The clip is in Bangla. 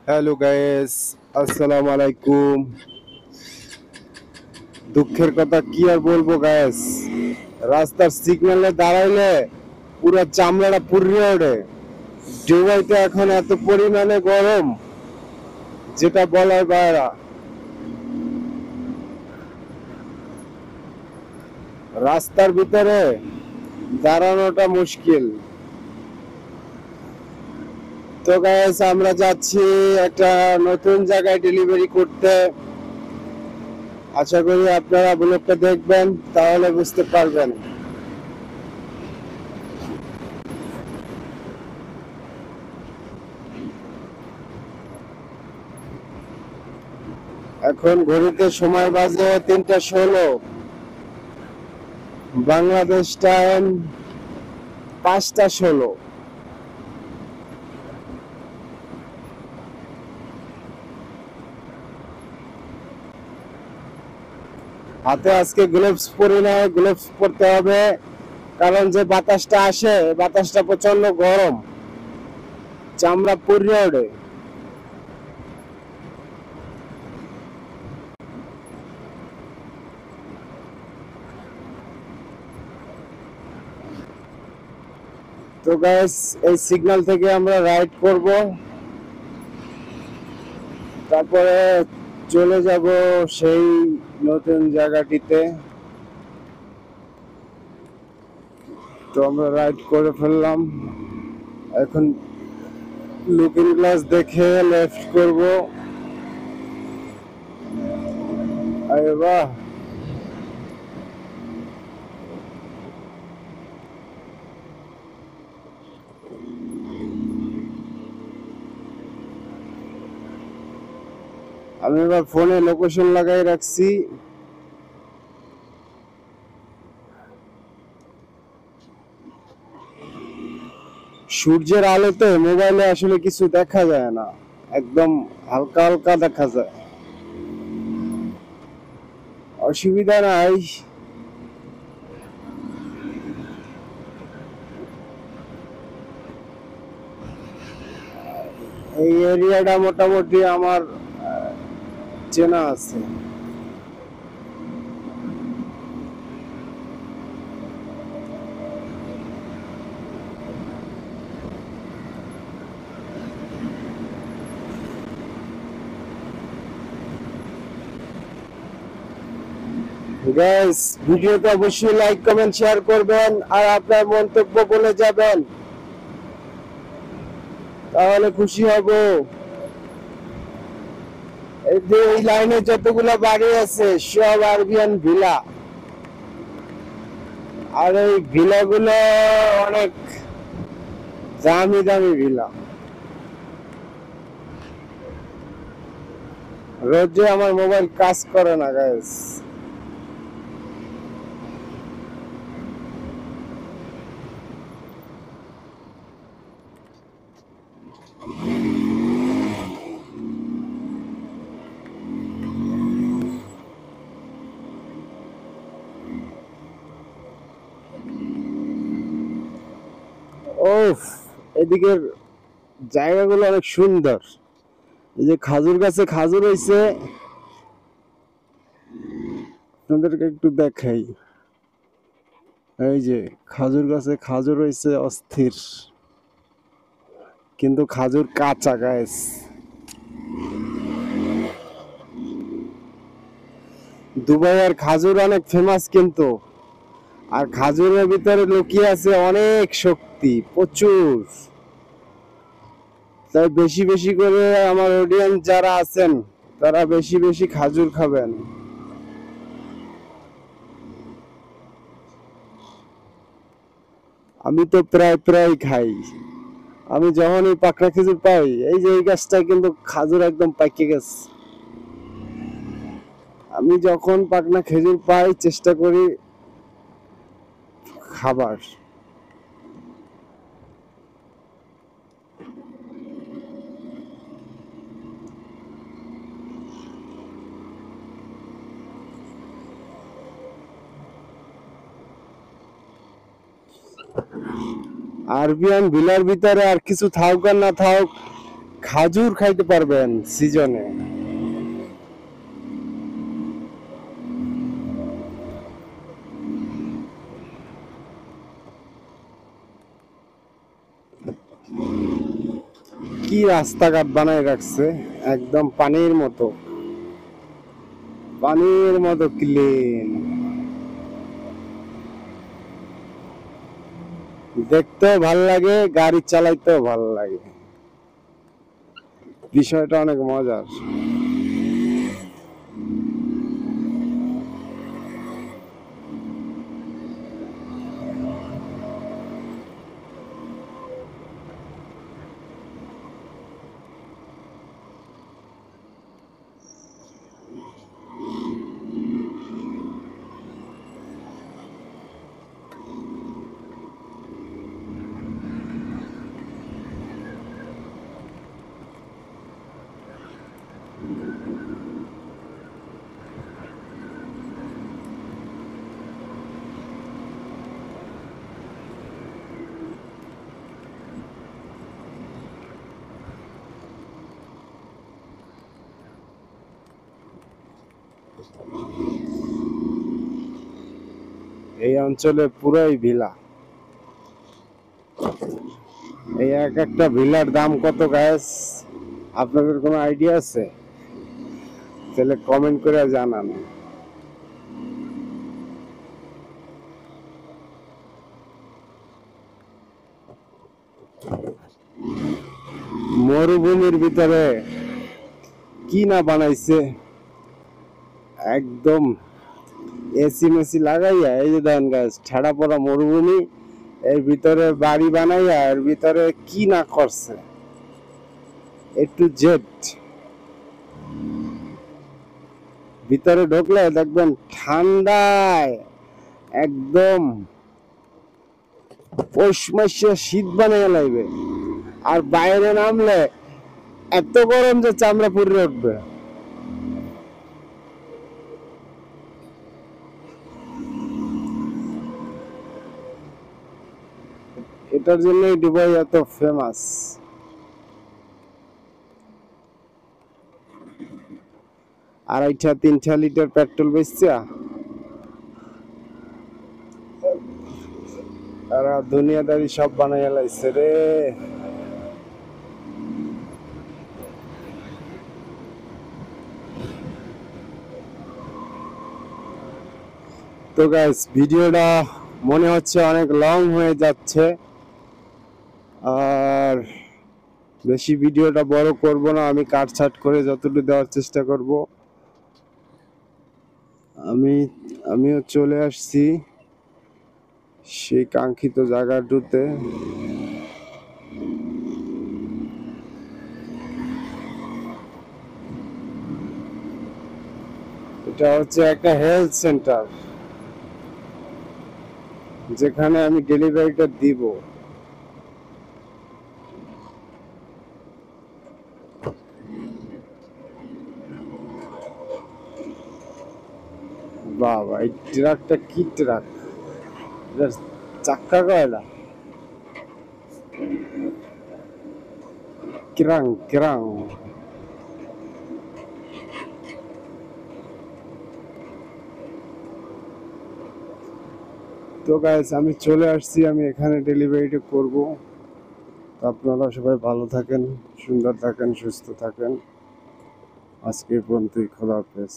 হ্যালো গাইস, আসসালামু আলাইকুম। দুঃখের কথা কি আর বলবো গাইস, রাস্তার সিগন্যালে দাঁড়াইলে পুরো চামড়াটা পুড়ে ওঠে। দুবাইতে এখন এত পরিমাণে গরম, যেটা বলার বাইরে। রাস্তার ভিতরে দাঁড়ানোটা মুশকিল। তো গাইস, আমরা যাচ্ছি একটা নতুন জায়গায় ডেলিভারি করতে। আশা করি আপনারা ব্লগটা দেখবেন, তাহলে বুঝতে পারবেন। এখন ঘড়িতে সময় বাজে 3টা 16, বাংলাদেশ টাইম 5টা 16। হাতে আজকে গ্লোভস পরি না, গ্লোভস পরতে হবে, কারণ যে বাতাসটা আসে বাতাসটা প্রচন্ড গরম, চামড়া পুড়ে ওঠে। তো গাইস, এই সিগন্যাল থেকে আমরা রাইড করব, তারপরে চলে যাব সেই নতুন জায়গাটিতে। তো আমরা রাইড করে ফেললাম, এখন লুকিং গ্লাস দেখে লেফট করব। আরে বাহ, আমি এবার ফোনে লোকেশন লাগাই রাখছি। সূর্যের আলোতে মোবাইলে আসলে কিছু দেখা যায় না, একদম হালকা হালকা দেখা যায়। অসুবিধা নাই। এই এরিয়াটা মোটামুটি আমার চেনা আছে। গাইস, ভিডিওতে অবশ্যই লাইক কমেন্ট শেয়ার করবেন আর আপনার মন্তব্য বলে যাবেন, তাহলে খুশি হব। এই যে এই লাইনে যতগুলো বাড়ি আছে সব আরবিয়ান ভিলা, আর এই ভিলাগুলো অনেক দামি দামি ভিলা। রোজে আমার মোবাইল কাজ করে না গাইস। ওফ, এদিকের জায়গাগুলো অনেক সুন্দর। এই যে খাজুর গাছে খাজুর হয়েছে, আপনাদেরকে একটু দেখাই। এই যে খাজুর গাছে খাজুর হয়েছে অস্থির, কিন্তু খাজুর কাঁচা গাইস। দুবাইয়ের খাজুর অনেক ফেমাস কিন্তু, আর খাজুরের ভিতরে লুকিয়ে আছে অনেক শক্তি, প্রচুর। তাই বেশি বেশি করে আমার অডিয়েন্স যারা আছেন তারা বেশি বেশি খাজুর খাবেন। আমি তো প্রায় প্রায় খাই। আমি যখনই পাকড়া খেজুর পাই, এই যে এই গাছটা কিন্তু খাজুর একদম পাকে গেছে। আমি যখন পাকনা খেজুর পাই চেষ্টা করি খাবার। আরবিয়ান ভিলার ভিতরে আর কিছু থাকুক আর না থাকুক, খাজুর খাইতে পারবেন সিজনে। কি রাস্তাঘাট বানায় রাখছে, একদম পানির মতো ক্লিন। দেখতেও ভাল লাগে, গাড়ি চালাইতেও ভাল লাগে, বিষয়টা অনেক মজার। এই অঞ্চলে পুরাই ভিলা। এই এক একটা ভিলার দাম কত গাইস, আপনাদের কোনো আইডিয়া আছে? তাহলে কমেন্ট করে জানান। মরুভূমির ভিতরে কি না বানাইছে, একদম এসি মেসি লাগাইয়া। এই যে দেখেন গাইস, ঠাড়া পড়া মরুভূমি, এর ভিতরে বাড়ি বানাইয়া এর ভিতরে কি না করছে, এ টু জেড। ভিতরে ঢুকলে দেখবেন ঠান্ডায় একদম পৌষ মাসে শীত বানিয়ে লাগবে, আর বাইরে নামলে এত গরম যে চামড়া পুড়ে উঠবে। এটার জন্যই দুবাই এত ফেমাস। 2.5-3 লিটার পেট্রোল বেচছে আর দুনিয়াদারি সব বানাইয়া লাইছে রে। তো গাইস, ভিডিওটা মনে হচ্ছে অনেক লং হয়ে যাচ্ছে, আর বেশি ভিডিওটা বড় করব না, আমি কাটছাট করে যতটুকু দেওয়ার চেষ্টা করব। আমিও চলে আসছি সেই কাঙ্ক্ষিত জায়গাটাতে। এটা হচ্ছে একটা হেলথ সেন্টার, যেখানে আমি ডেলিভারিটা দিব। বাবা, এই ট্রাকটা কি ট্রাক, চাক্কা কয়লা, কিরাং কিরাং। তো গাইস, আমি চলে আসছি, আমি এখানে ডেলিভারিটা করব। আপনারা সবাই ভালো থাকেন, সুন্দর থাকেন, সুস্থ থাকেন। আজকে পর্যন্তই, খোদা হাফেজ।